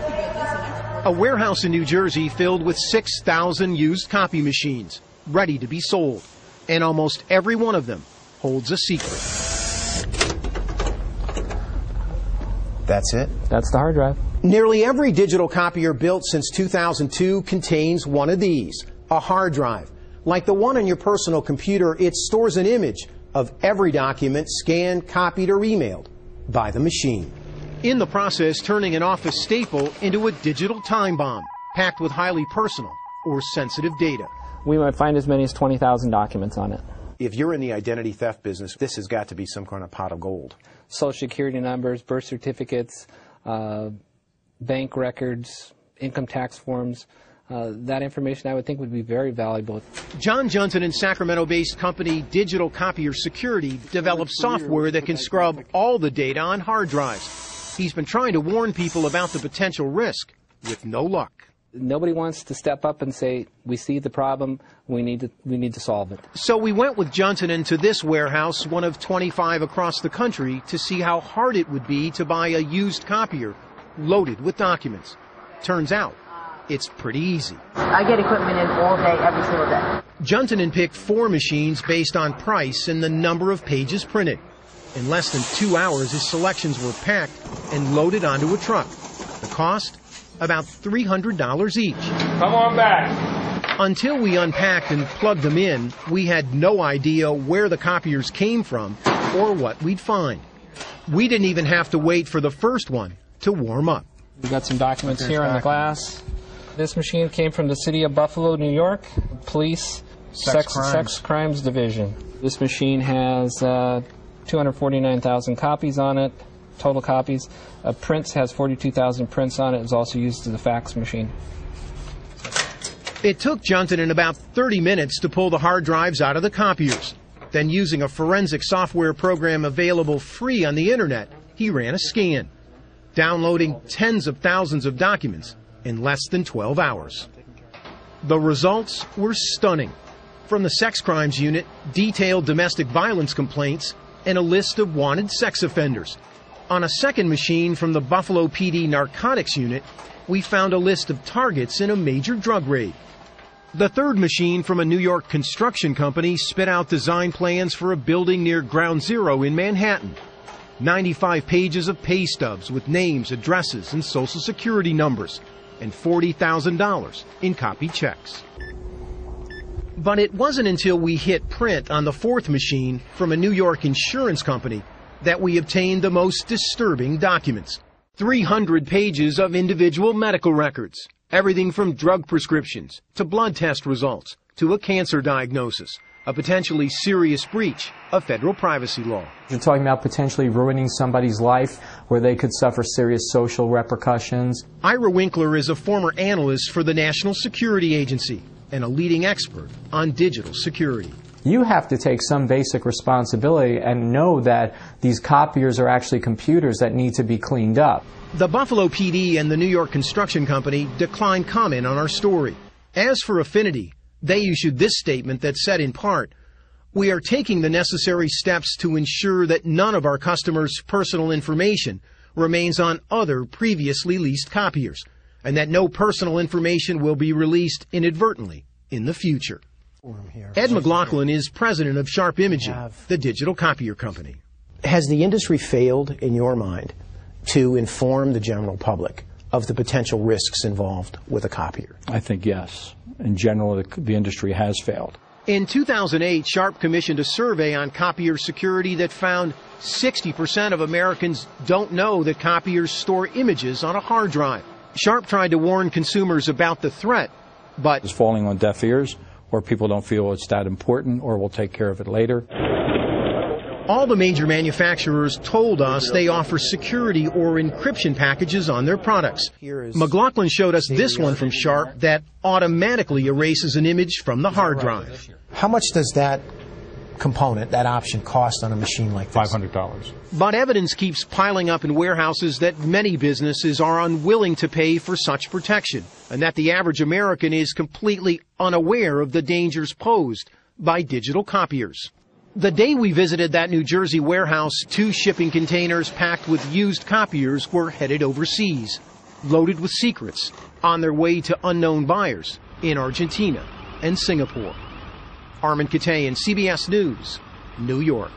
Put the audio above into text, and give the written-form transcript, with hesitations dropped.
A warehouse in New Jersey filled with 6,000 used copy machines, ready to be sold. And almost every one of them holds a secret. That's it? That's the hard drive. Nearly every digital copier built since 2002 contains one of these, a hard drive. Like the one on your personal computer, it stores an image of every document scanned, copied, or emailed by the machine. In the process, turning an office staple into a digital time bomb, packed with highly personal or sensitive data. We might find as many as 20,000 documents on it. If you're in the identity theft business, this has got to be some kind of pot of gold. Social security numbers, birth certificates, bank records, income tax forms. That information I would think would be very valuable. John Johnson and Sacramento-based company Digital Copier Security developed software that can scrub all the data on hard drives. He's been trying to warn people about the potential risk, with no luck. Nobody wants to step up and say, we see the problem, we need to solve it. So we went with Johnson to this warehouse, one of 25 across the country, to see how hard it would be to buy a used copier loaded with documents. Turns out, it's pretty easy. I get equipment in all day, every single day. Johnson picked 4 machines based on price and the number of pages printed. In less than 2 hours, his selections were packed and loaded onto a truck. The cost? About $300 each. Come on back. Until we unpacked and plugged them in, we had no idea where the copiers came from or what we'd find. We didn't even have to wait for the first one to warm up. We've got some documents here on the glass. This machine came from the city of Buffalo, New York, Police Sex Crimes Division. This machine has 249,000 copies on it, total copies. Prints has 42,000 prints on it. It's also used as a fax machine. It took Johnson about 30 minutes to pull the hard drives out of the copiers. Then, using a forensic software program available free on the internet, he ran a scan, downloading tens of thousands of documents in less than 12 hours. The results were stunning. From the sex crimes unit, detailed domestic violence complaints, and a list of wanted sex offenders. On a second machine from the Buffalo PD Narcotics Unit, we found a list of targets in a major drug raid. The third machine from a New York construction company spit out design plans for a building near Ground Zero in Manhattan. 95 pages of pay stubs with names, addresses, and social security numbers, and $40,000 in copy checks. But it wasn't until we hit print on the fourth machine from a New York insurance company that we obtained the most disturbing documents. 300 pages of individual medical records, everything from drug prescriptions to blood test results to a cancer diagnosis, a potentially serious breach of federal privacy law. You're talking about potentially ruining somebody's life where they could suffer serious social repercussions. Ira Winkler is a former analyst for the National Security Agency and a leading expert on digital security. You have to take some basic responsibility and know that these copiers are actually computers that need to be cleaned up. The Buffalo PD and the New York Construction Company declined comment on our story. As for Affinity, they issued this statement that said in part, "We are taking the necessary steps to ensure that none of our customers' personal information remains on other previously leased copiers, and that no personal information will be released inadvertently in the future." Ed McLaughlin is president of Sharp Imaging, the digital copier company. Has the industry failed, in your mind, to inform the general public of the potential risks involved with a copier? I think yes. In general, the industry has failed. In 2008, Sharp commissioned a survey on copier security that found 60% of Americans don't know that copiers store images on a hard drive. Sharp tried to warn consumers about the threat, but it's falling on deaf ears, or people don't feel it's that important, or we'll take care of it later. All the major manufacturers told us they offer security or encryption packages on their products. McLaughlin showed us this one from Sharp that automatically erases an image from the hard drive. How much does that component, that option, cost on a machine like this? $500. But evidence keeps piling up in warehouses that many businesses are unwilling to pay for such protection, and that the average American is completely unaware of the dangers posed by digital copiers. The day we visited that New Jersey warehouse, 2 shipping containers packed with used copiers were headed overseas. loaded with secrets on their way to unknown buyers in Argentina and Singapore. Armin Katayan, CBS News, New York.